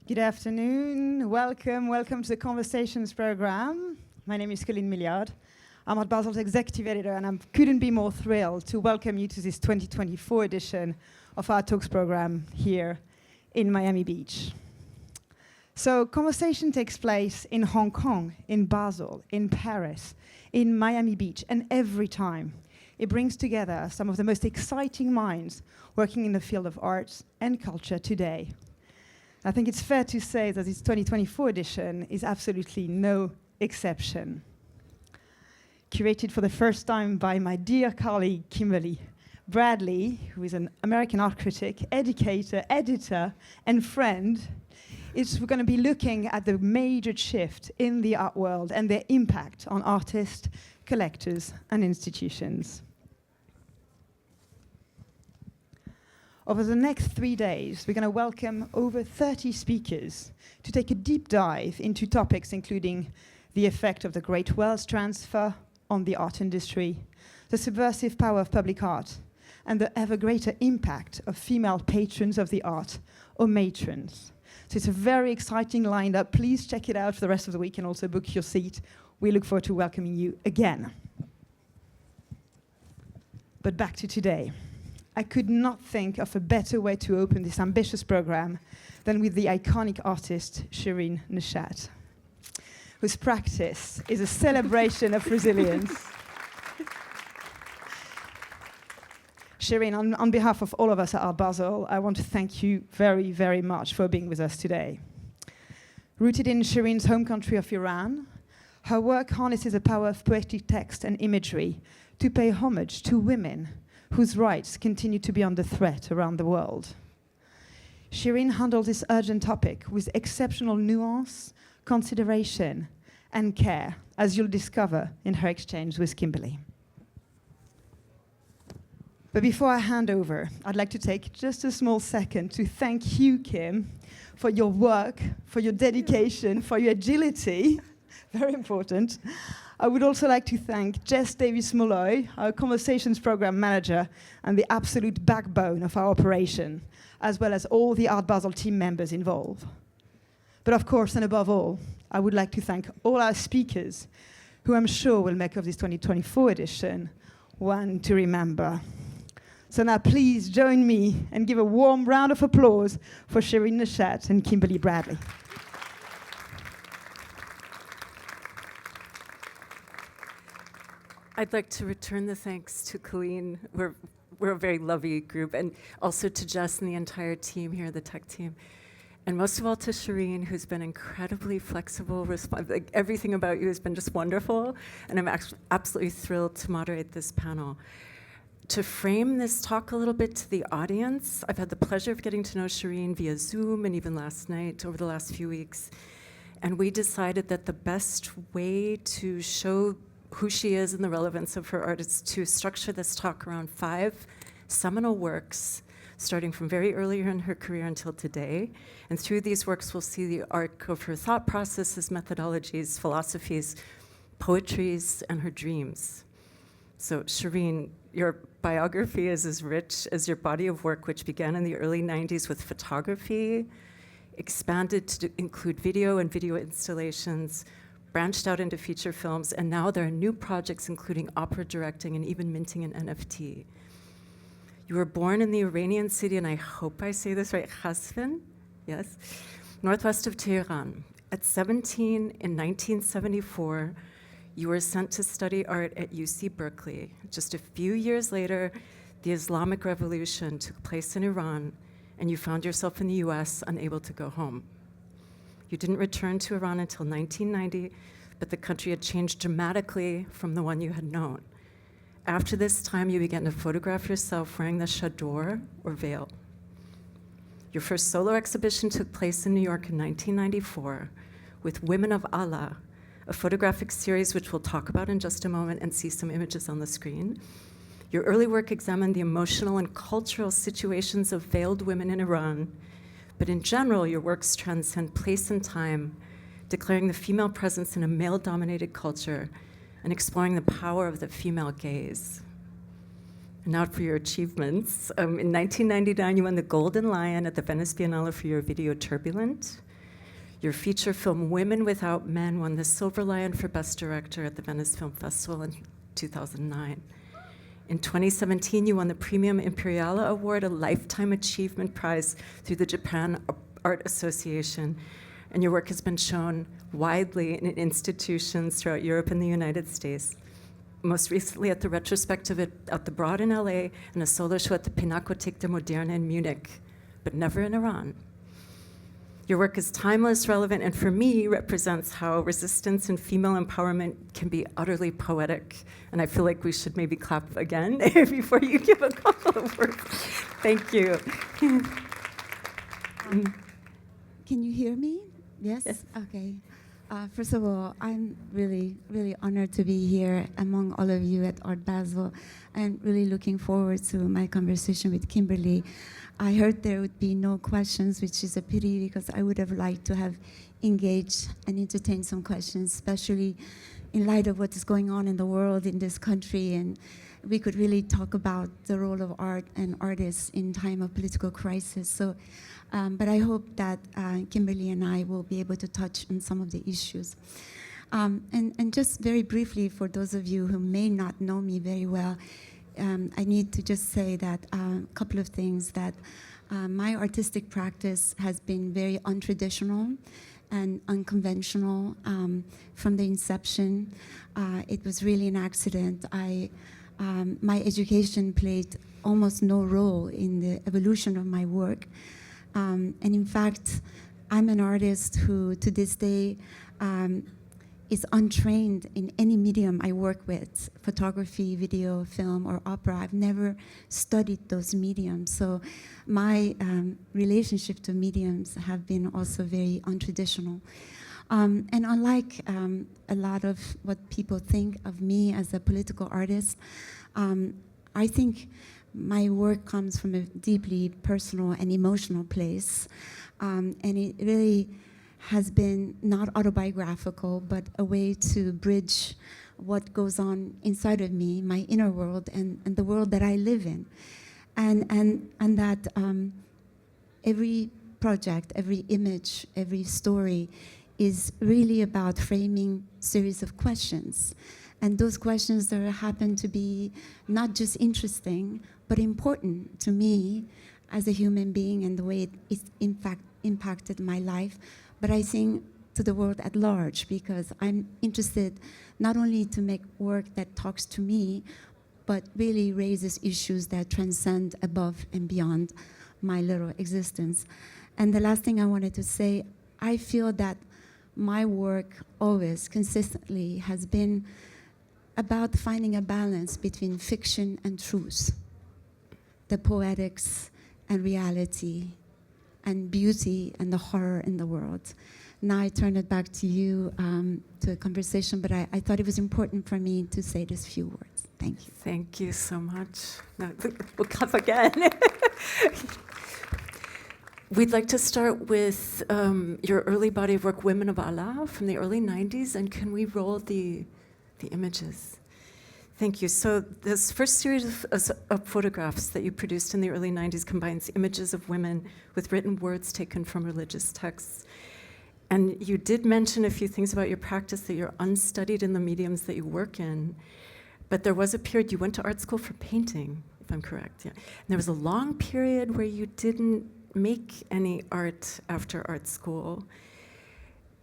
Good afternoon. Welcome to the Conversations program. My name is Colleen Milliard. I'm Art Basel's executive editor, and I couldn't be more thrilled to welcome you to this 2024 edition of our Talks program here in Miami Beach. So Conversation takes place in Hong Kong, in Basel, in Paris, in Miami Beach, and every time it brings together some of the most exciting minds working in the field of arts and culture today. I think it's fair to say that this 2024 edition is absolutely no exception. Curated for the first time by my dear colleague, Kimberly Bradley, who is an American art critic, educator, editor, and friend, we're going to be looking at the major shift in the art world and their impact on artists, collectors, and institutions. Over the next 3 days, we're going to welcome over 30 speakers to take a deep dive into topics including the effect of the Great Wealth Transfer on the art industry, the subversive power of public art, and the ever greater impact of female patrons of the art, or matrons. So it's a very exciting lineup. Please check it out for the rest of the week and also book your seat. We look forward to welcoming you again. But back to today. I could not think of a better way to open this ambitious program than with the iconic artist Shirin Neshat, whose practice is a celebration of resilience. Shirin, on behalf of all of us at Art Basel, I want to thank you very, very much for being with us today. Rooted in Shirin's home country of Iran, her work harnesses the power of poetic text and imagery to pay homage to women whose rights continue to be under threat around the world. Shirin handled this urgent topic with exceptional nuance, consideration, and care, as you'll discover in her exchange with Kimberly. But before I hand over, I'd like to take just a small second to thank you, Kim, for your work, for your dedication, for your agility, very important. I would also like to thank Jess Davis-Molloy, our Conversations Program Manager and the absolute backbone of our operation, as well as all the Art Basel team members involved. But of course, and above all, I would like to thank all our speakers, who I'm sure will make of this 2024 edition one to remember. So now please join me and give a warm round of applause for Shirin Neshat and Kimberly Bradley. I'd like to return the thanks to Colleen. We're a very lovely group, and also to Jess and the entire team here, the tech team. And most of all to Shirin, who's been incredibly flexible. Like everything about you has been just wonderful, and I'm absolutely thrilled to moderate this panel. To frame this talk a little bit to the audience, I've had the pleasure of getting to know Shirin via Zoom and even last night over the last few weeks. And we decided that the best way to show who she is and the relevance of her art is to structure this talk around 5 seminal works, starting from very earlier in her career until today. And through these works, we'll see the arc of her thought processes, methodologies, philosophies, poetries, and her dreams. So Shirin, your biography is as rich as your body of work, which began in the early 90s with photography, expanded to include video and video installations, branched out into feature films, and now there are new projects including opera directing and even minting an NFT. You were born in the Iranian city, and I hope I say this right, Khasvin, yes, northwest of Tehran. At 17 in 1974, you were sent to study art at UC Berkeley. Just a few years later, the Islamic Revolution took place in Iran, and you found yourself in the US, unable to go home. You didn't return to Iran until 1990, but the country had changed dramatically from the one you had known. After this time, you began to photograph yourself wearing the chador, or veil. Your first solo exhibition took place in New York in 1994 with Women of Allah, a photographic series which we'll talk about in just a moment and see some images on the screen. Your early work examined the emotional and cultural situations of veiled women in Iran, but in general, your works transcend place and time, declaring the female presence in a male-dominated culture and exploring the power of the female gaze. And now for your achievements. In 1999, you won the Golden Lion at the Venice Biennale for your video Turbulent. Your feature film, Women Without Men, won the Silver Lion for Best Director at the Venice Film Festival in 2009. In 2017, you won the Premium Imperiale Award, a Lifetime Achievement Prize through the Japan Art Association. And your work has been shown widely in institutions throughout Europe and the United States. Most recently at the retrospective at the Broad in LA and a solo show at the Pinakothek der Moderne in Munich, but never in Iran. Your work is timeless, relevant, and for me represents how resistance and female empowerment can be utterly poetic. And I feel like we should maybe clap again before you give a couple of words. Thank you. Can you hear me? Yes? Yes. Okay. First of all, I'm really, really honored to be here among all of you at Art Basel. I'm really looking forward to my conversation with Kimberly. I heard there would be no questions, which is a pity because I would have liked to have engaged and entertained some questions, especially in light of what is going on in the world, in this country, and we could really talk about the role of art and artists in time of political crisis. So, but I hope that Kimberly and I will be able to touch on some of the issues. And just very briefly, for those of you who may not know me very well, I need to just say that a couple of things, that my artistic practice has been very untraditional and unconventional from the inception. It was really an accident. My education played almost no role in the evolution of my work. And in fact, I'm an artist who, to this day, is untrained in any medium I work with, photography, video, film, or opera. I've never studied those mediums. So my relationship to mediums have been also very untraditional. And unlike a lot of what people think of me as a political artist, I think my work comes from a deeply personal and emotional place. And it really has been not autobiographical, but a way to bridge what goes on inside of me, my inner world, and the world that I live in. And that every project, every image, every story is really about framing a series of questions. And those questions that happen to be not just interesting, but important to me as a human being and the way it's in fact impacted my life, but I think to the world at large, because I'm interested not only to make work that talks to me, but really raises issues that transcend above and beyond my little existence. And the last thing I wanted to say, I feel that my work always consistently has been about finding a balance between fiction and truth, the poetics and reality, and beauty and the horror in the world. Now I turn it back to you, to a conversation, but I thought it was important for me to say these few words. Thank you. Thank you so much. No, we'll clap again. We'd like to start with your early body of work, Women of Allah, from the early 90s, and can we roll the images? Thank you. So this first series of photographs that you produced in the early 90s combines images of women with written words taken from religious texts. And you did mention a few things about your practice, that you're unstudied in the mediums that you work in. But there was a period, you went to art school for painting, if I'm correct. Yeah. And there was a long period where you didn't make any art after art school.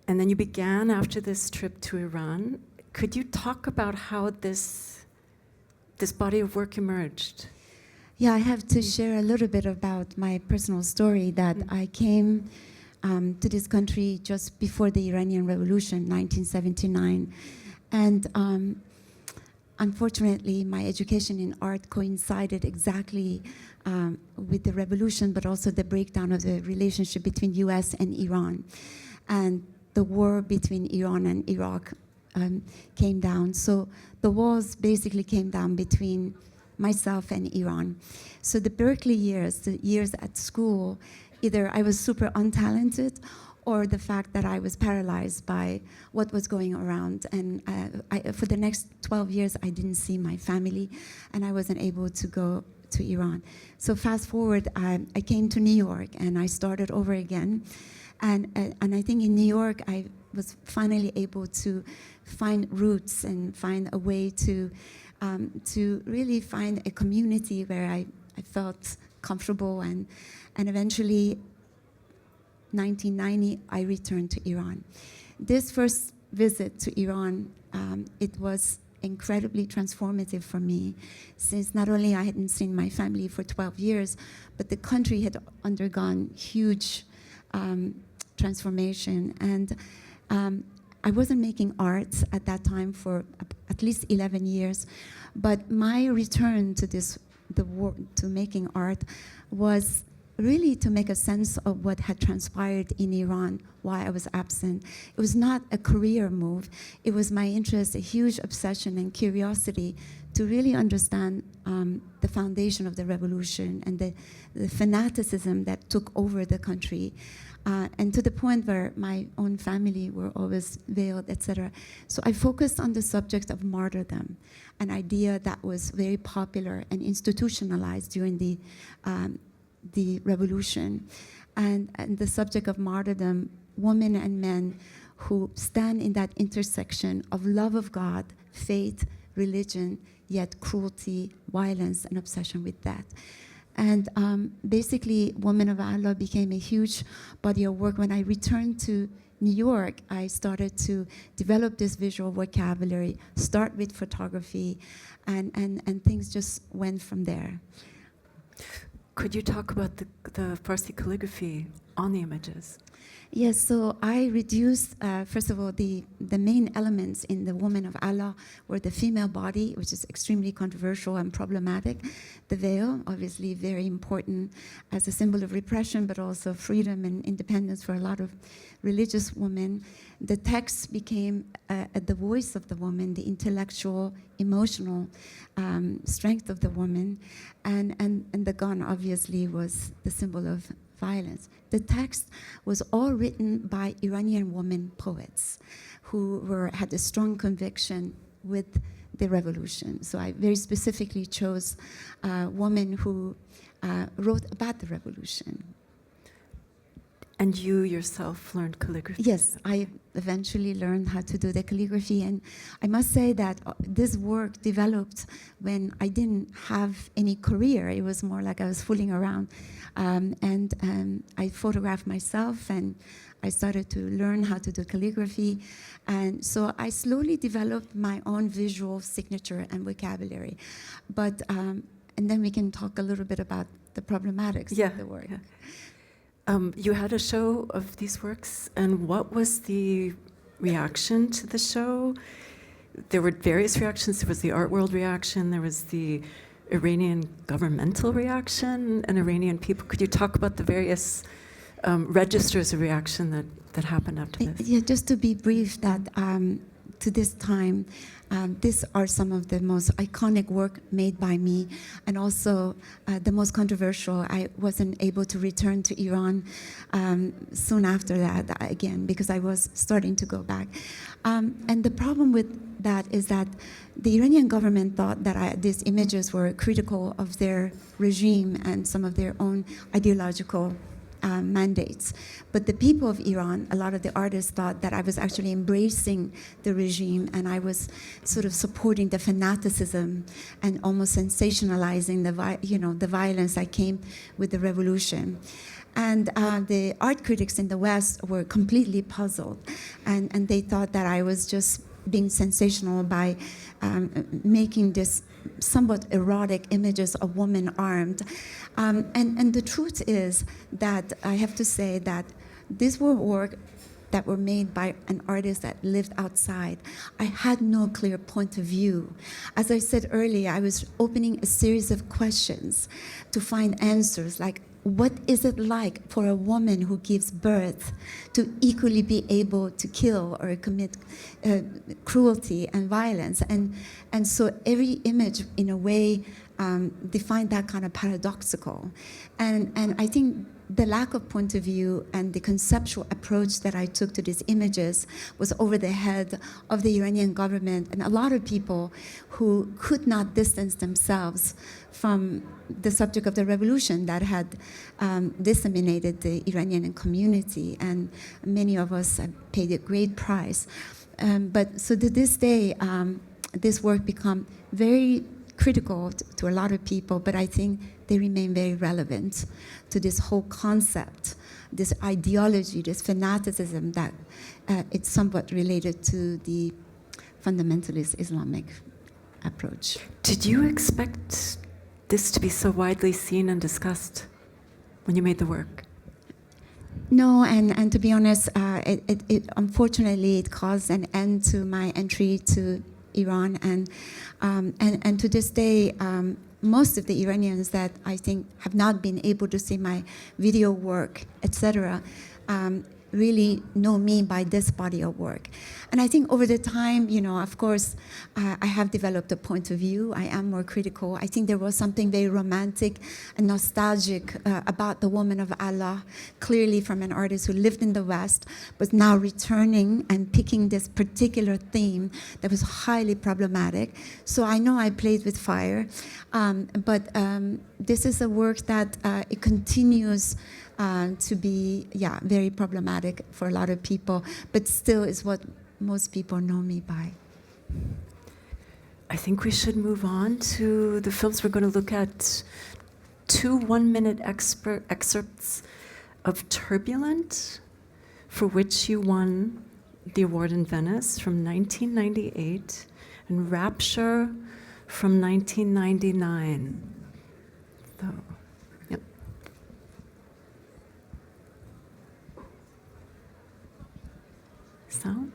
And then you began after this trip to Iran. Could you talk about how this body of work emerged? Yeah, I have to share a little bit about my personal story, that I came to this country just before the Iranian Revolution, 1979. And unfortunately, my education in art coincided exactly with the revolution, but also the breakdown of the relationship between US and Iran. And the war between Iran and Iraq came down. So the walls basically came down between myself and Iran. So the Berkeley years, the years at school, either I was super untalented or the fact that I was paralyzed by what was going around. And for the next 12 years, I didn't see my family, and I wasn't able to go to Iran. So fast forward, I came to New York, and I started over again. And I think in New York, I was finally able to find roots and find a way to really find a community where I felt comfortable, and eventually 1990 I returned to Iran. This first visit to Iran, it was incredibly transformative for me, since not only I hadn't seen my family for 12 years, but the country had undergone huge transformation. And I wasn't making art at that time for at least 11 years, but my return to to making art was really to make a sense of what had transpired in Iran while I was absent. It was not a career move. It was my interest, a huge obsession and curiosity to really understand the foundation of the revolution and the fanaticism that took over the country. And to the point where my own family were always veiled, etc. So I focused on the subject of martyrdom, an idea that was very popular and institutionalized during the revolution. And the subject of martyrdom, women and men who stand in that intersection of love of God, faith, religion, yet cruelty, violence, and obsession with that. And basically, Women of Allah became a huge body of work. When I returned to New York, I started to develop this visual vocabulary, start with photography, and things just went from there. Could you talk about the Farsi calligraphy on the images? Yes, so I reduced, first of all, the main elements in the Woman of Allah were the female body, which is extremely controversial and problematic. The veil, obviously very important as a symbol of repression, but also freedom and independence for a lot of religious women. The text became the voice of the woman, the intellectual, emotional strength of the woman. And the gun, obviously, was the symbol of violence. The text was all written by Iranian women poets who had a strong conviction with the revolution. So I very specifically chose women who wrote about the revolution. And you yourself learned calligraphy? Yes, I eventually learned how to do the calligraphy. And I must say that this work developed when I didn't have any career. It was more like I was fooling around. And I photographed myself, and I started to learn how to do calligraphy. And so I slowly developed my own visual signature and vocabulary. But, and then we can talk a little bit about the problematics of the work. Yeah. You had a show of these works, and what was the reaction to the show? There were various reactions. There was the art world reaction, there was the Iranian governmental reaction, and Iranian people. Could you talk about the various registers of reaction that happened after this? Yeah, just to be brief, that to this time, these are some of the most iconic work made by me, and also the most controversial. I wasn't able to return to Iran soon after that, again, because I was starting to go back. And the problem with that is that the Iranian government thought that these images were critical of their regime and some of their own ideological mandates. But the people of Iran, a lot of the artists thought that I was actually embracing the regime, and I was sort of supporting the fanaticism and almost sensationalizing the violence that came with the revolution. And the art critics in the West were completely puzzled, and they thought that I was just being sensational by making this somewhat erotic images of women armed. And the truth is that I have to say that these were work that were made by an artist that lived outside. I had no clear point of view. As I said earlier, I was opening a series of questions to find answers, like, what is it like for a woman who gives birth to equally be able to kill or commit cruelty and violence? And so every image, in a way, define that kind of paradoxical. And I think the lack of point of view and the conceptual approach that I took to these images was over the head of the Iranian government and a lot of people who could not distance themselves from the subject of the revolution that had disseminated the Iranian community, and many of us have paid a great price. But so to this day, this work become very critical to a lot of people, but I think they remain very relevant to this whole concept, this ideology, this fanaticism that it's somewhat related to the fundamentalist Islamic approach. Did you expect this to be so widely seen and discussed when you made the work? No, and to be honest, unfortunately it caused an end to my entry to Iran, and to this day, most of the Iranians that I think have not been able to see my video work, etc., really know me by this body of work. And I think over the time, you know, of course, I have developed a point of view. I am more critical. I think there was something very romantic and nostalgic about the woman of Allah, clearly from an artist who lived in the West, but now returning and picking this particular theme that was highly problematic. So I know I played with fire, but this is a work that it continues to be, very problematic for a lot of people, but still is what most people know me by. I think we should move on to the films. We're going to look at 2 one-minute excerpts of Turbulent, for which you won the award in Venice from 1998, and Rapture from 1999. So, yep. Sound?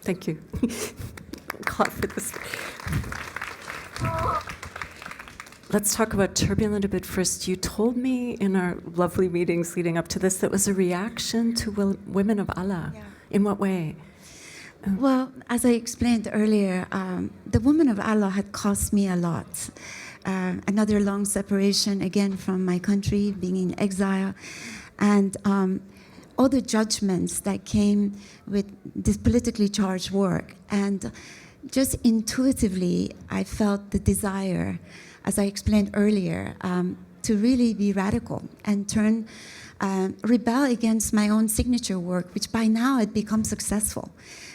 Thank you. Clap for this. Let's talk about Turbulent a bit first. You told me in our lovely meetings leading up to this that was a reaction to women of Allah. Yeah. In what way? Well, as I explained earlier, the woman of Allah had cost me a lot. Another long separation, again, from my country, being in exile, and all the judgments that came with this politically charged work. And just intuitively, I felt the desire, as I explained earlier, to really be radical and rebel against my own signature work, which by now had become successful.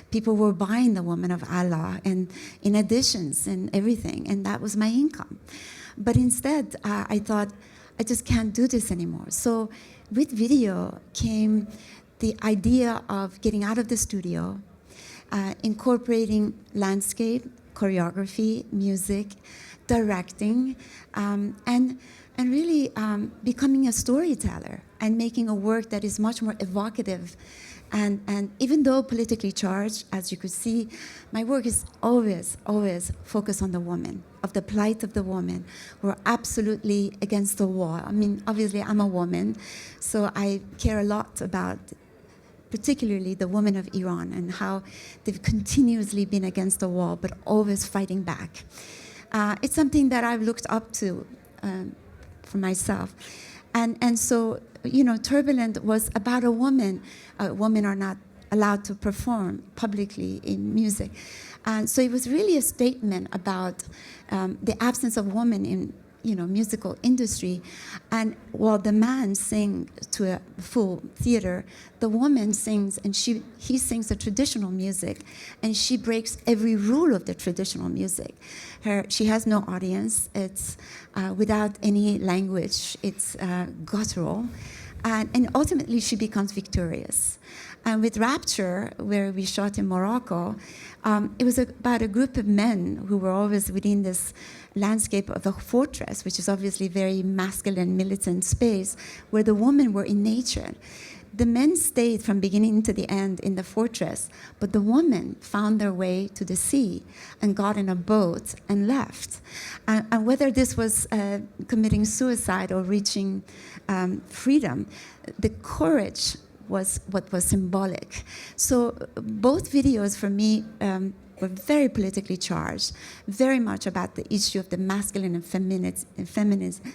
People were buying The Woman of Allah and in editions and everything, and that was my income. But instead, I thought, I just can't do this anymore. So with video came the idea of getting out of the studio, incorporating landscape, choreography, music, directing, and really becoming a storyteller and making a work that is much more evocative. And even though politically charged, as you could see, my work is always, always focused on the woman, of the plight of the woman. We're absolutely against the wall. I mean, obviously, I'm a woman, so I care a lot about particularly the women of Iran and how they've continuously been against the wall, but always fighting back. It's something that I've looked up to for myself. And so, you know, Turbulent was about a woman. Women are not allowed to perform publicly in music. And so it was really a statement about the absence of women in, you know, musical industry. And while the man sings to a full theater, the woman sings, and he sings the traditional music, and she breaks every rule of the traditional music. She has no audience. It's without any language. It's guttural. And ultimately, she becomes victorious. And with Rapture, where we shot in Morocco, it was about a group of men who were always within this landscape of a fortress, which is obviously very masculine, militant space, where the women were in nature. The men stayed from beginning to the end in the fortress, but the women found their way to the sea and got in a boat and left. And whether this was committing suicide or reaching freedom, the courage was what was symbolic. So both videos for me were very politically charged, very much about the issue of the masculine and feminism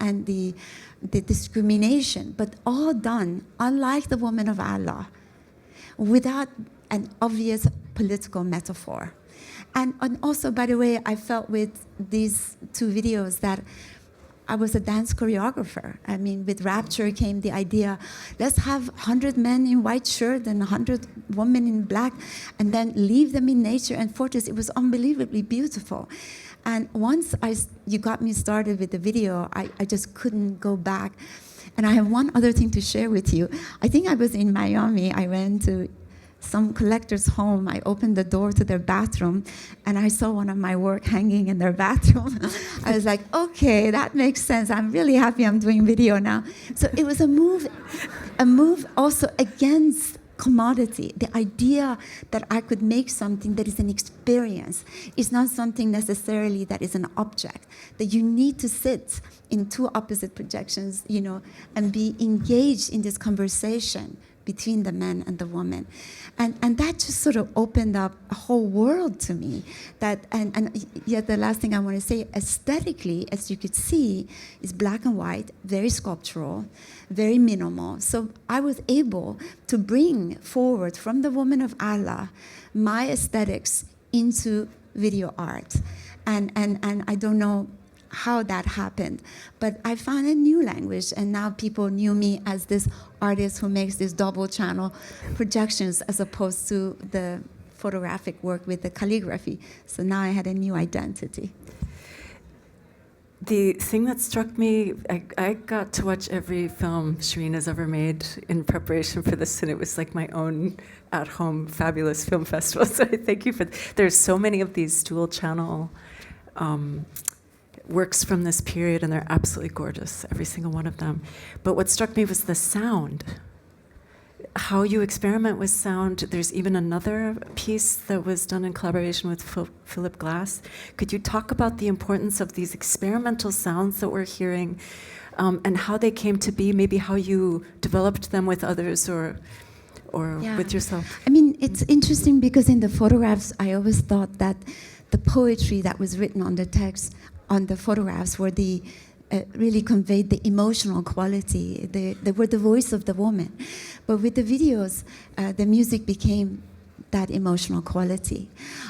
and the discrimination, but all done, unlike The Woman of Allah, without an obvious political metaphor. And also, by the way, I felt with these two videos that I was a dance choreographer. I mean, with Rapture came the idea, let's have 100 men in white shirt and 100 women in black, and then leave them in nature and fortress. It was unbelievably beautiful. And once you got me started with the video, I just couldn't go back. And I have one other thing to share with you. I think I was in Miami. I went to some collector's home. I opened the door to their bathroom, and I saw one of my work hanging in their bathroom. I was like, okay, that makes sense. I'm really happy I'm doing video now. So it was a move also against commodity, the idea that I could make something that is an experience. It's not something necessarily that is an object, that you need to sit in two opposite projections, you know, and be engaged in this conversation between the man and the woman. And that just sort of opened up a whole world to me. And yet the last thing I want to say, aesthetically, as you could see, is black and white, very sculptural, very minimal. So I was able to bring forward from The Woman of Allah my aesthetics into video art. And I don't know how that happened, but I found a new language, and now people knew me as this artist who makes these double channel projections as opposed to the photographic work with the calligraphy. So now I had a new identity. The thing that struck me, I got to watch every film Shirin has ever made in preparation for this, and it was like my own at-home fabulous film festival. So I thank you for there's so many of these dual channel works from this period, and they're absolutely gorgeous, every single one of them. But what struck me was the sound, how you experiment with sound. There's even another piece that was done in collaboration with Philip Glass. Could you talk about the importance of these experimental sounds that we're hearing, and how they came to be, maybe how you developed them with others or with yourself? I mean, it's interesting because in the photographs, I always thought that the poetry that was written on the text on the photographs were really conveyed the emotional quality. They were the voice of the woman. But with the videos, the music became that emotional quality.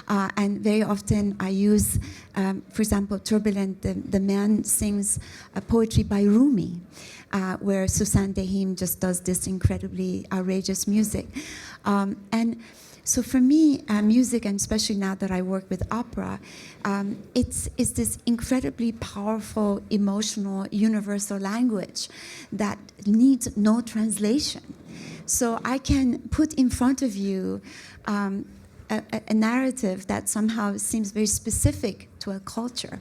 And very often I use, for example, Turbulent, the man sings poetry by Rumi, where Susan Dehim just does this incredibly outrageous music. And so for me, music, and especially now that I work with opera, it's this incredibly powerful, emotional, universal language that needs no translation. So I can put in front of you a narrative that somehow seems very specific to a culture,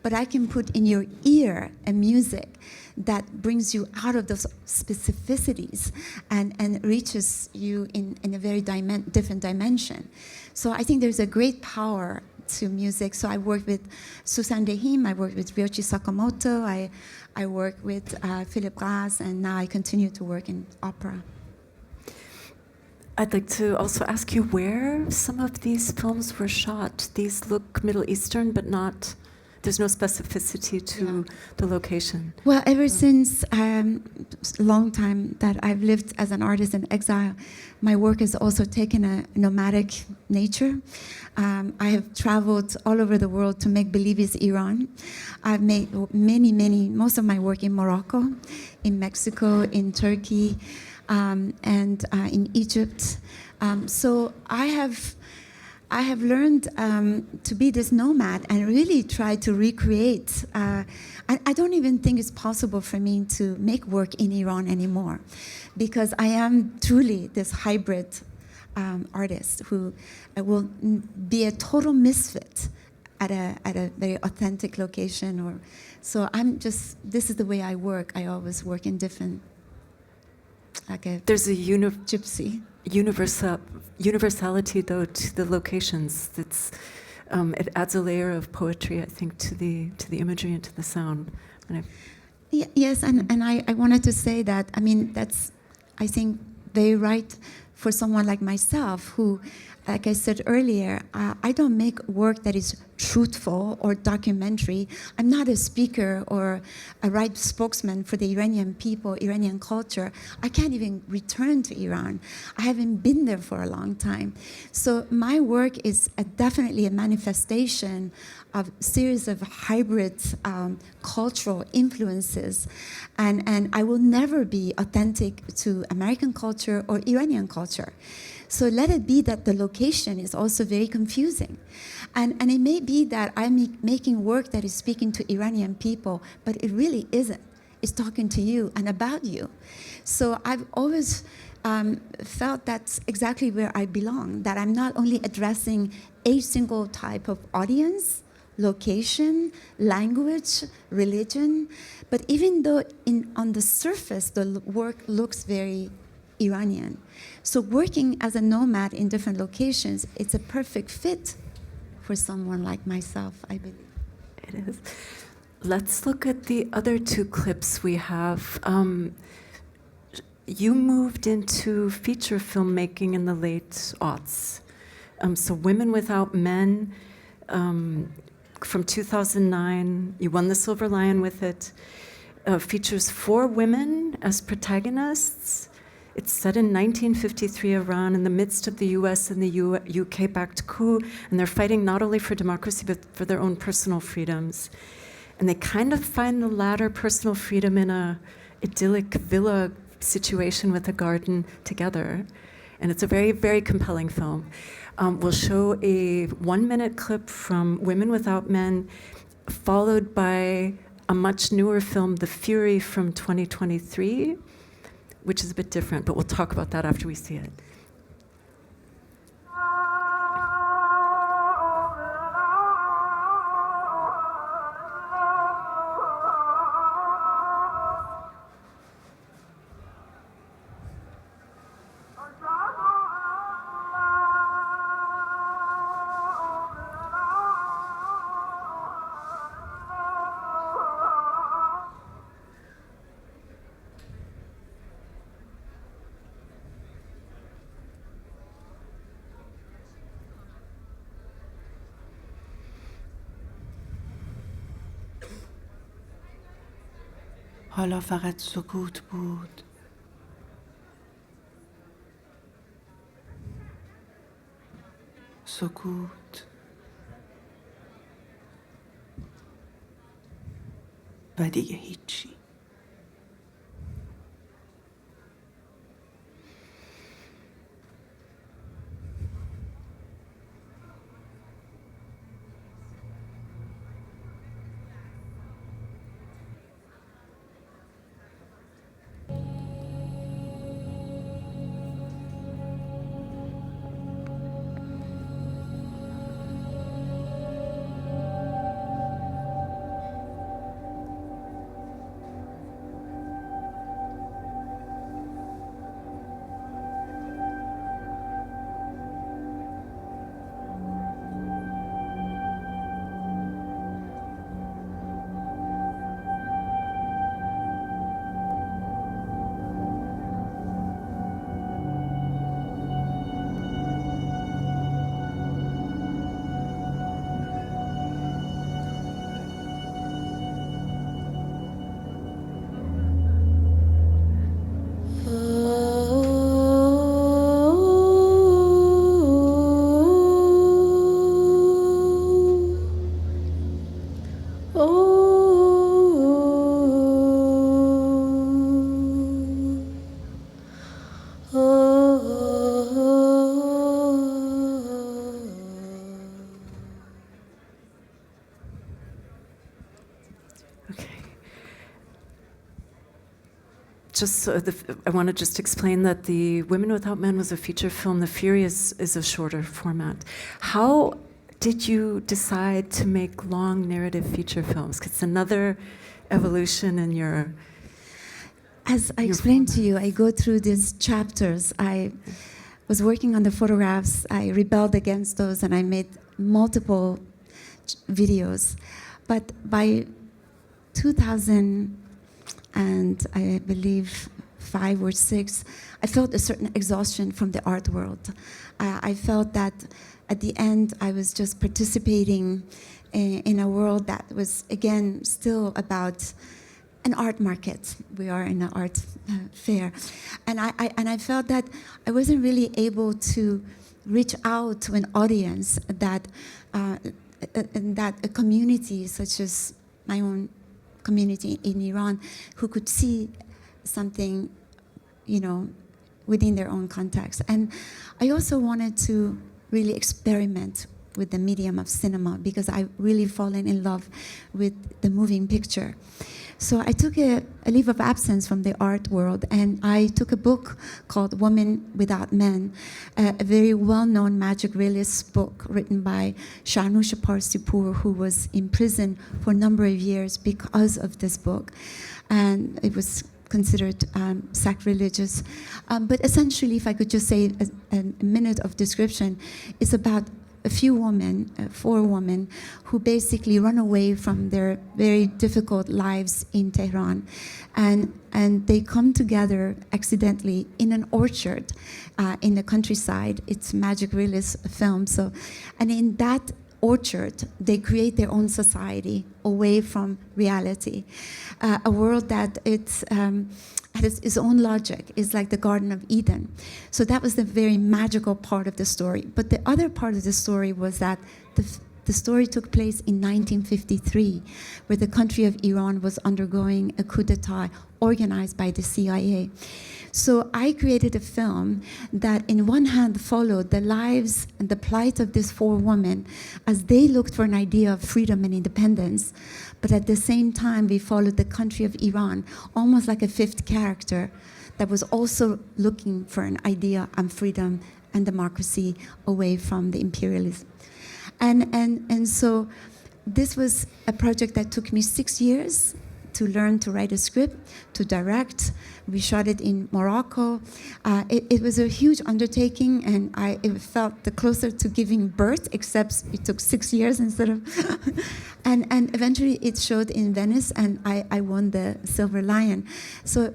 but I can put in your ear a music that brings you out of those specificities and reaches you in a very different dimension. So I think there's a great power to music. So I worked with Susan Dehim, I worked with Ryoichi Sakamoto, I worked with Philip Glass, and now I continue to work in opera. I'd like to also ask you where some of these films were shot. These look Middle Eastern, but not, there's no specificity to the location. Well, ever since a long time that I've lived as an artist in exile, my work has also taken a nomadic nature. I have traveled all over the world to make Believ's Iran. I've made most of my work in Morocco, in Mexico, in Turkey, and in Egypt. So I have learned to be this nomad and really try to recreate. I don't even think it's possible for me to make work in Iran anymore, because I am truly this hybrid artist who will be a total misfit at a very authentic location. So this is the way I work. I always work in different, like a there's a gypsy. Universality, though, to the locations. It's it adds a layer of poetry, I think, to the imagery and to the sound. Yes, and I wanted to say that, I mean, that's, I think, very right for someone like myself who, like I said earlier, I don't make work that is truthful or documentary. I'm not a speaker or a right spokesman for the Iranian people, Iranian culture. I can't even return to Iran. I haven't been there for a long time. So my work is definitely a manifestation of a series of hybrid cultural influences. And I will never be authentic to American culture or Iranian culture. So let it be that the location is also very confusing. And it may be that I'm making work that is speaking to Iranian people, but it really isn't. It's talking to you and about you. So I've always felt that's exactly where I belong, that I'm not only addressing a single type of audience, location, language, religion, but even though on the surface the work looks very Iranian. So working as a nomad in different locations, it's a perfect fit for someone like myself, I believe. It is. Let's look at the other two clips we have. You moved into feature filmmaking in the late aughts. So Women Without Men, from 2009, you won the Silver Lion with it. Features 4 women as protagonists. It's set in 1953 Iran in the midst of the US and the UK-backed coup, and they're fighting not only for democracy but for their own personal freedoms. And they kind of find the latter, personal freedom, in a idyllic villa situation with a garden together. And it's a very, very compelling film. We'll show a 1-minute clip from Women Without Men, followed by a much newer film, The Fury, from 2023, which is a bit different, but we'll talk about that after we see it. حالا فقط سکوت بود. سکوت و دیگه هیچی. I want to just explain that the Women Without Men was a feature film. The Fury is a shorter format. How did you decide to make long narrative feature films? 'Cause it's another evolution in your... As I explained to you, I go through these chapters. I was working on the photographs. I rebelled against those, and I made multiple videos. But by 2000, and I believe 5 or 6, I felt a certain exhaustion from the art world. I felt that at the end I was just participating in a world that was, again, still about an art market. We are in an art fair. And I felt that I wasn't really able to reach out to an audience that a community such as my own community in Iran, who could see something, within their own context. And I also wanted to really experiment with the medium of cinema, because I really fallen in love with the moving picture. So I took a leave of absence from the art world, and I took a book called Women Without Men, a very well-known magic realist book written by Sharnush Parsipour, who was in prison for a number of years because of this book. And it was considered sacrilegious. But essentially, if I could just say a minute of description, it's about a few women, 4 women, who basically run away from their very difficult lives in Tehran. And they come together accidentally in an orchard in the countryside. It's magic realist film. And in that orchard, they create their own society away from reality. A world that has its own logic. It's like the Garden of Eden. So that was the very magical part of the story. But the other part of the story was that the story took place in 1953, where the country of Iran was undergoing a coup d'etat organized by the CIA. So I created a film that, in one hand, followed the lives and the plight of these 4 women as they looked for an idea of freedom and independence. But at the same time, we followed the country of Iran, almost like a 5th character that was also looking for an idea of freedom and democracy away from the imperialism. And so this was a project that took me 6 years to learn to write a script, to direct. We shot it in Morocco. It was a huge undertaking, and it felt the closer to giving birth, except it took 6 years instead of... and eventually it showed in Venice, and I won the Silver Lion,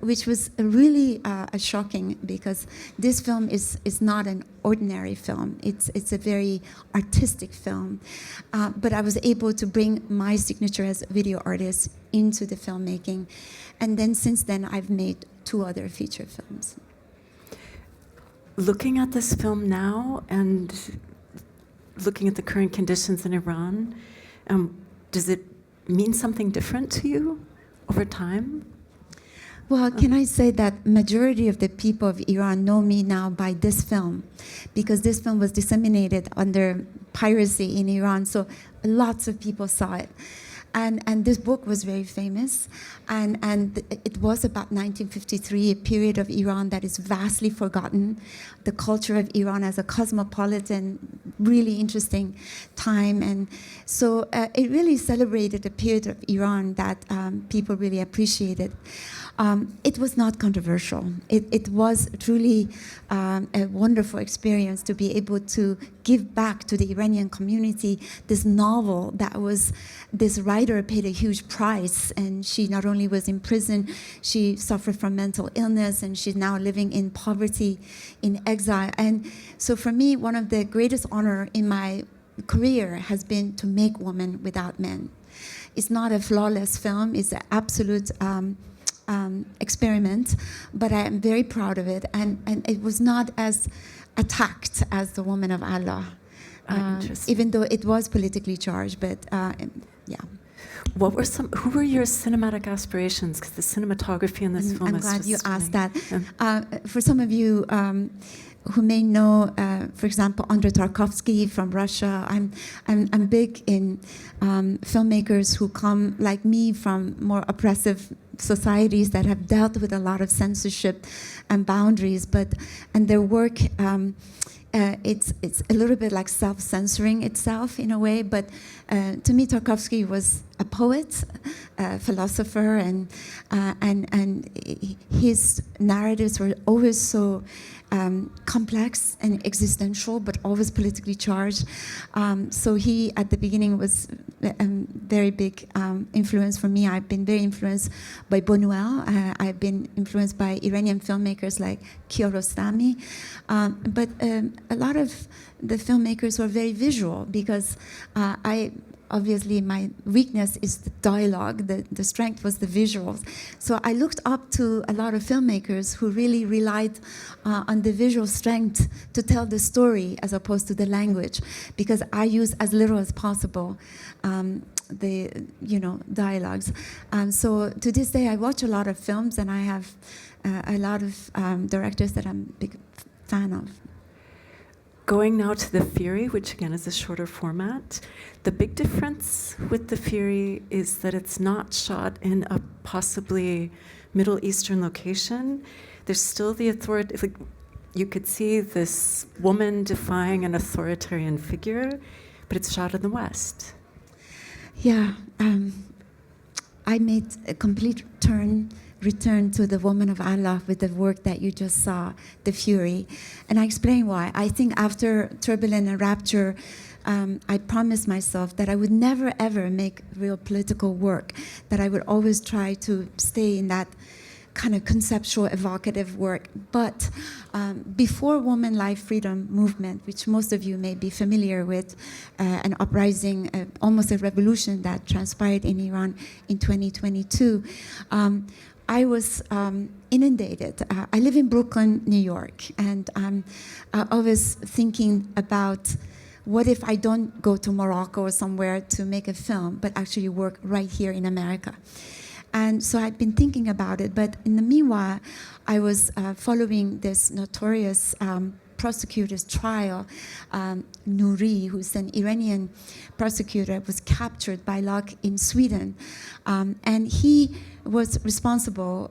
which was really shocking, because this film is not an ordinary film. It's a very artistic film. But I was able to bring my signature as a video artist into the filmmaking. And then since then, I've made 2 other feature films. Looking at this film now and looking at the current conditions in Iran, does it mean something different to you over time? Well, can I say that majority of the people of Iran know me now by this film, because this film was disseminated under piracy in Iran, so lots of people saw it. And this book was very famous, and it was about 1953, a period of Iran that is vastly forgotten. The culture of Iran as a cosmopolitan, really interesting time, and so it really celebrated a period of Iran that people really appreciated. It was not controversial. It was truly a wonderful experience to be able to give back to the Iranian community this novel that was, this writer paid a huge price, and she not only was in prison, she suffered from mental illness, and she's now living in poverty, in exile. And so for me, one of the greatest honor in my career has been to make Woman Without Men. It's not a flawless film, it's an absolute experiment, but I am very proud of it, and it was not as attacked as The Woman of Allah, even though it was politically charged, but yeah. Who were your cinematic aspirations? Because the cinematography in this film I'm is glad just you asked stunning. that. For some of you who may know, for example, Andrei Tarkovsky from Russia, I'm big in filmmakers who come like me from more oppressive societies that have dealt with a lot of censorship and boundaries, and their work, it's a little bit like self-censoring itself in a way, but to me Tarkovsky was a poet, a philosopher, and his narratives were always so complex and existential, but always politically charged. So he, at the beginning, was a very big influence for me. I've been very influenced by Buñuel. I've been influenced by Iranian filmmakers like Kiarostami. But a lot of the filmmakers were very visual, because obviously my weakness is the dialogue, the strength was the visuals. So I looked up to a lot of filmmakers who really relied on the visual strength to tell the story as opposed to the language, because I use as little as possible the dialogues. So to this day I watch a lot of films, and I have a lot of directors that I'm a big fan of. Going now to The Fury, which again is a shorter format. The big difference with The Fury is that it's not shot in a possibly Middle Eastern location. There's still the authority, like you could see this woman defying an authoritarian figure, but it's shot in the West. Yeah, I made a complete return to The Woman of Allah with the work that you just saw, The Fury. And I explain why. I think after Turbulent and Rapture, I promised myself that I would never ever make real political work, that I would always try to stay in that kind of conceptual, evocative work. But before Woman Life Freedom movement, which most of you may be familiar with, an uprising, almost a revolution that transpired in Iran in 2022, I was inundated. I live in Brooklyn, New York, and I'm always thinking about what if I don't go to Morocco or somewhere to make a film, but actually work right here in America. And so I'd been thinking about it, but in the meanwhile, I was following this notorious prosecutor's trial. Nouri, who's an Iranian prosecutor, was captured by luck in Sweden. And he was responsible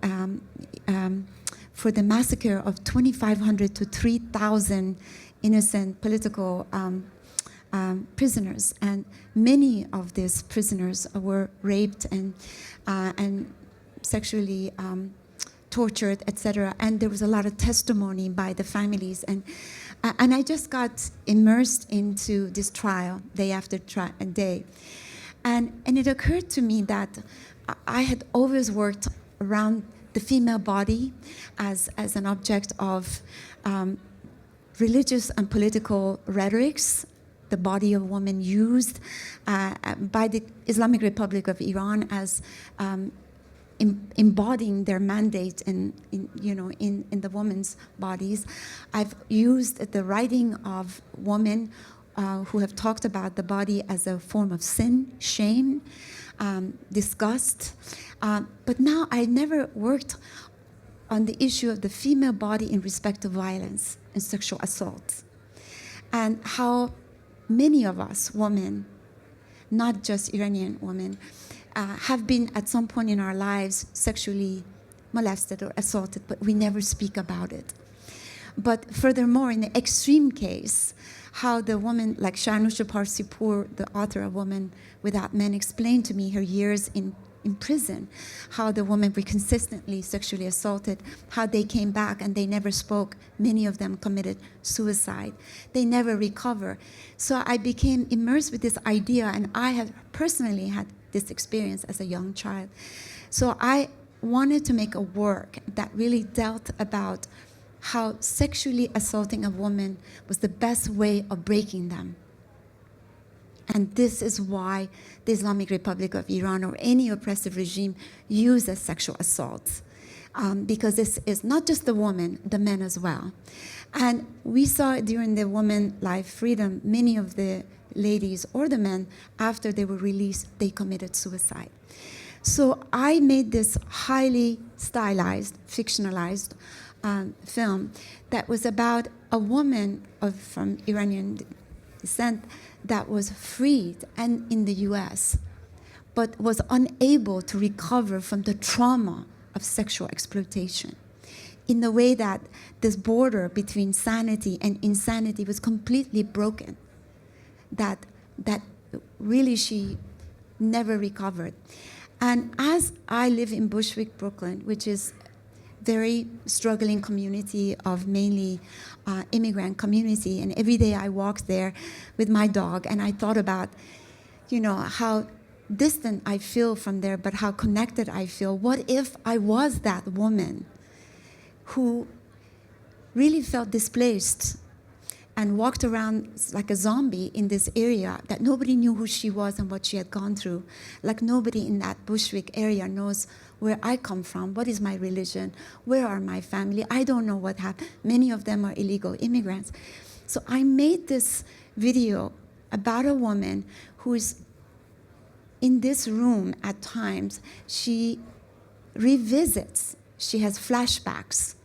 for the massacre of 2,500 to 3,000 innocent political prisoners. And many of these prisoners were raped and sexually tortured, etc. And there was a lot of testimony by the families. And I just got immersed into this trial day after day. And it occurred to me that I had always worked around the female body as an object of religious and political rhetorics, the body of woman used by the Islamic Republic of Iran as embodying their mandate in the women's bodies. I've used the writing of women who have talked about the body as a form of sin, shame, disgust. But now I never worked on the issue of the female body in respect to violence and sexual assault, and how many of us women, not just Iranian women, have been at some point in our lives sexually molested or assaulted, but we never speak about it. But furthermore, in the extreme case, how the woman like Sharnush Parsipur, the author of Woman Without Men, explained to me her years in prison, how the women were consistently sexually assaulted, how they came back and they never spoke. Many of them committed suicide. They never recover. So I became immersed with this idea, and I have personally had this experience as a young child. So I wanted to make a work that really dealt about how sexually assaulting a woman was the best way of breaking them. And this is why the Islamic Republic of Iran or any oppressive regime uses sexual assault. Because this is not just the woman, the men as well. And we saw during the Women Life Freedom, many of the ladies or the men, after they were released, they committed suicide. So I made this highly stylized, fictionalized film that was about a woman from Iranian descent that was freed and in the US, but was unable to recover from the trauma of sexual exploitation, in the way that this border between sanity and insanity was completely broken, that really she never recovered. And as I live in Bushwick, Brooklyn, which is very struggling community of mainly immigrant community, and every day I walked there with my dog, and I thought about, how distant I feel from there, but how connected I feel. What if I was that woman who really felt displaced and walked around like a zombie in this area, that nobody knew who she was and what she had gone through? Like nobody in that Bushwick area knows where I come from, what is my religion, where are my family, I don't know what happened. Many of them are illegal immigrants. So I made this video about a woman who is in this room at times. She revisits, she has flashbacks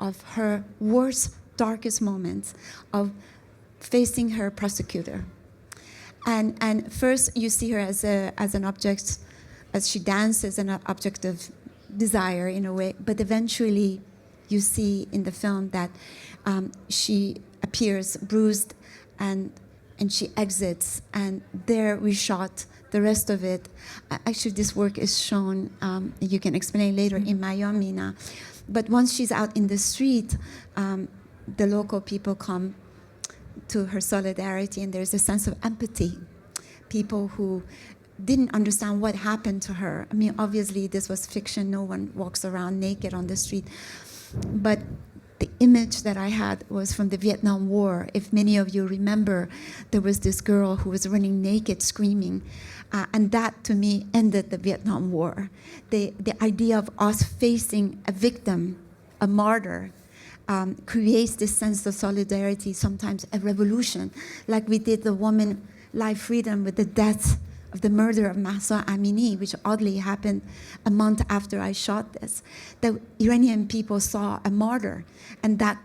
of her worst, darkest moments of facing her prosecutor. And first you see her as an object, as she dances, an object of desire in a way, but eventually you see in the film that she appears bruised and she exits, and there we shot the rest of it. Actually, this work is shown, you can explain later, in Miami now. But once she's out in the street, the local people come to her solidarity, and there's a sense of empathy. People who didn't understand what happened to her. I mean, obviously this was fiction. No one walks around naked on the street. But the image that I had was from the Vietnam War. If many of you remember, there was this girl who was running naked, screaming. And that, to me, ended the Vietnam War. The idea of us facing a victim, a martyr, creates this sense of solidarity, sometimes a revolution, like we did the Woman Life Freedom with the death of the murder of Mahsa Amini, which oddly happened a month after I shot this. The Iranian people saw a martyr, and that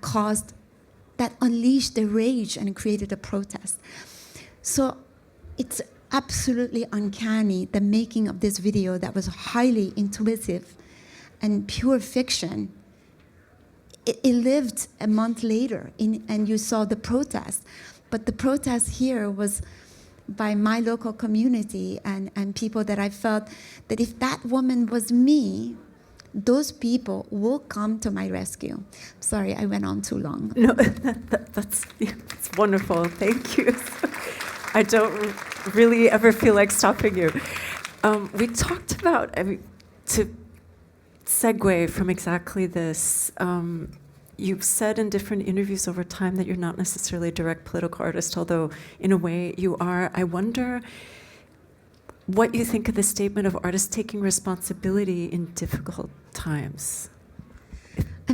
unleashed the rage and created a protest. So it's absolutely uncanny, the making of this video that was highly intuitive and pure fiction. It lived a month later, and you saw the protest. But the protest here was by my local community and people that I felt that if that woman was me, those people will come to my rescue. Sorry, I went on too long. No, that's wonderful. Thank you. I don't really ever feel like stopping you. We talked about, to segue from exactly this, you've said in different interviews over time that you're not necessarily a direct political artist, although in a way you are. I wonder what you think of the statement of artists taking responsibility in difficult times.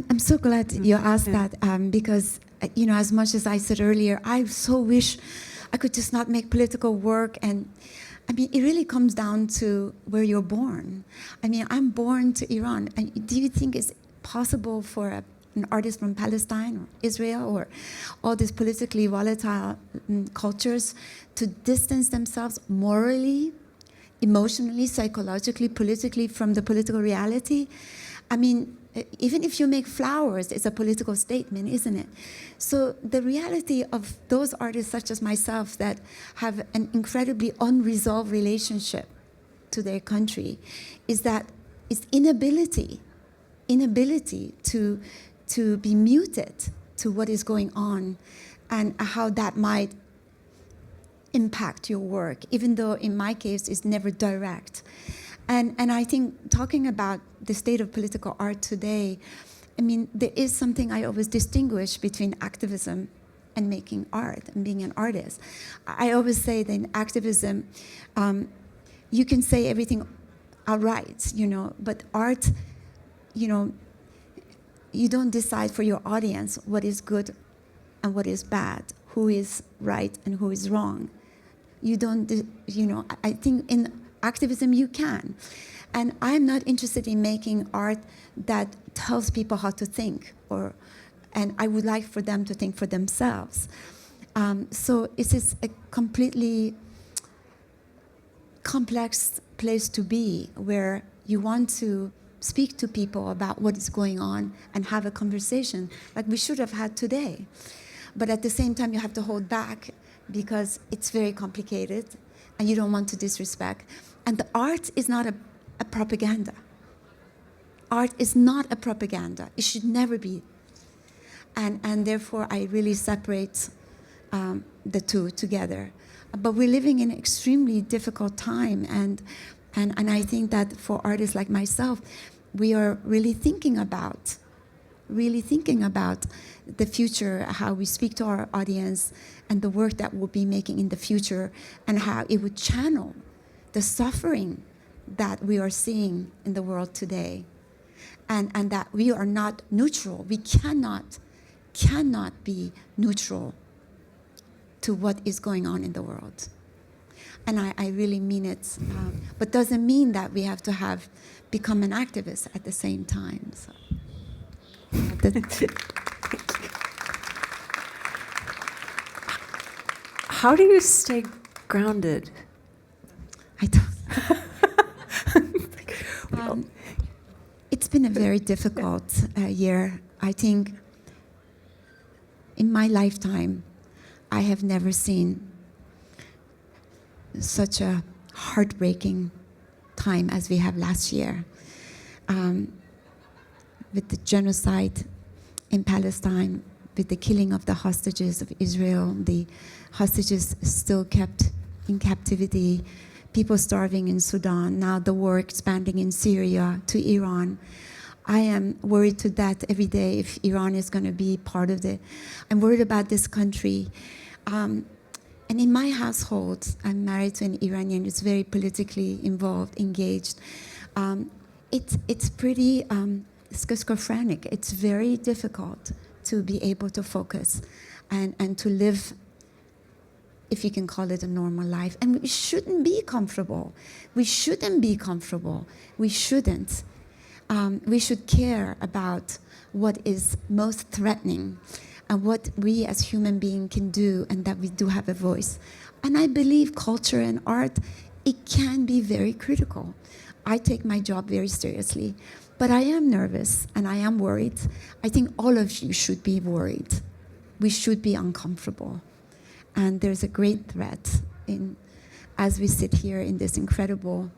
I'm so glad you asked that, because, as much as I said earlier, I so wish I could just not make political work. And I mean, it really comes down to where you're born. I mean, I'm born to Iran. And do you think it's possible for an artist from Palestine or Israel or all these politically volatile cultures to distance themselves morally, emotionally, psychologically, politically from the political reality? I mean, even if you make flowers, it's a political statement, isn't it? So the reality of those artists such as myself that have an incredibly unresolved relationship to their country is that it's inability to be muted to what is going on and how that might impact your work, even though in my case it's never direct. And I think talking about the state of political art today, I mean, there is something I always distinguish between activism and making art and being an artist. I always say that in activism, you can say everything outright, you know, but art, you know, you don't decide for your audience what is good and what is bad, who is right and who is wrong. You don't, you know, I think in activism you can. And I'm not interested in making art that tells people how to think, and I would like for them to think for themselves. So it is a completely complex place to be where you want to speak to people about what is going on and have a conversation like we should have had today. But at the same time, you have to hold back because it's very complicated and you don't want to disrespect. And the art is not a propaganda. Art is not a propaganda. It should never be. And therefore, I really separate the two together. But we're living in an extremely difficult time. And I think that for artists like myself, we are really thinking about the future, how we speak to our audience, and the work that we'll be making in the future, and how it would channel the suffering that we are seeing in the world today, and that we are not neutral. We cannot be neutral to what is going on in the world. And I really mean it, but doesn't mean that we have to become an activist at the same time. So. How do you stay grounded? I don't. It's been a very difficult year. I think in my lifetime, I have never seen such a heartbreaking time as we have last year. With the genocide in Palestine, with the killing of the hostages of Israel, the hostages still kept in captivity, people starving in Sudan, now the war expanding in Syria to Iran. I am worried to death every day if Iran is going to be part of it. I'm worried about this country. And in my household, I'm married to an Iranian who's very politically involved, engaged. It's pretty schizophrenic. It's very difficult to be able to focus and to live, if you can call it a normal life. And we shouldn't be comfortable. We shouldn't be comfortable. We shouldn't. We should care about what is most threatening and what we as human beings can do, and that we do have a voice. And I believe culture and art, it can be very critical. I take my job very seriously, but I am nervous and I am worried. I think all of you should be worried. We should be uncomfortable. And there's a great threat as we sit here in this incredible,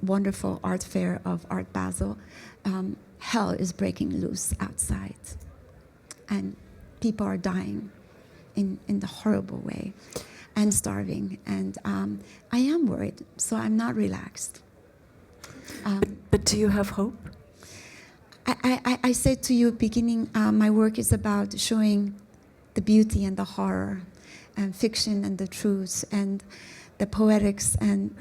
wonderful art fair of Art Basel. Hell is breaking loose outside. And people are dying in the horrible way and starving. And I am worried, so I'm not relaxed. But do you have hope? I said to you beginning, my work is about showing the beauty and the horror and fiction and the truth and the poetics and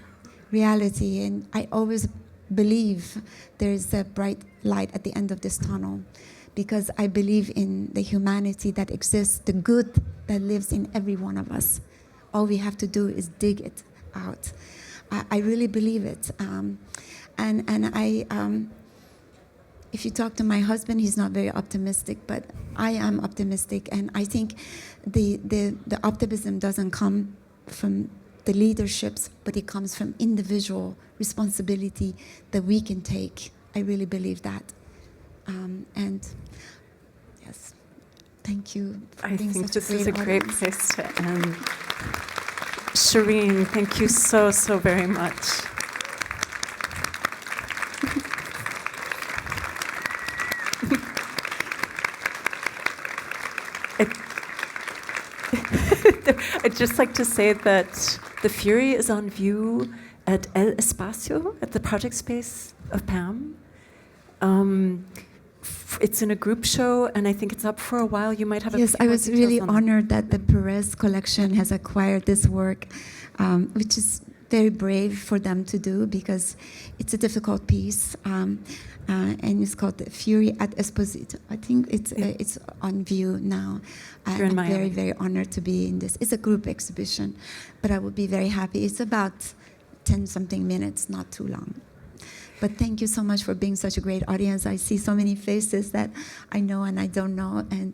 reality. And I always believe there is a bright light at the end of this tunnel, because I believe in the humanity that exists, the good that lives in every one of us. All we have to do is dig it out. I really believe it. If you talk to my husband, he's not very optimistic, but I am optimistic, and I think the optimism doesn't come from the leaderships, but it comes from individual responsibility that we can take. I really believe that. And yes, thank you for being such a great audience. I think this is a great place to end. Shirin, thank you so, so very much. I'd just like to say that The Fury is on view at El Espacio, at the project space of PAM. It's in a group show, and I think it's up for a while. You might have a Yes, I was really honored that the Perez collection has acquired this work, which is very brave for them to do because it's a difficult piece. And it's called The Fury at Esposito. I think it's on view now. I'm very, very honored to be in this. It's a group exhibition, but I would be very happy. It's about 10-something minutes, not too long. But thank you so much for being such a great audience. I see so many faces that I know and I don't know, and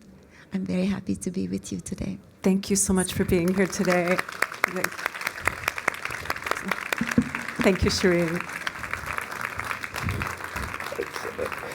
I'm very happy to be with you today. Thank you so much for being here today. Thank you, Shirin. Thank you.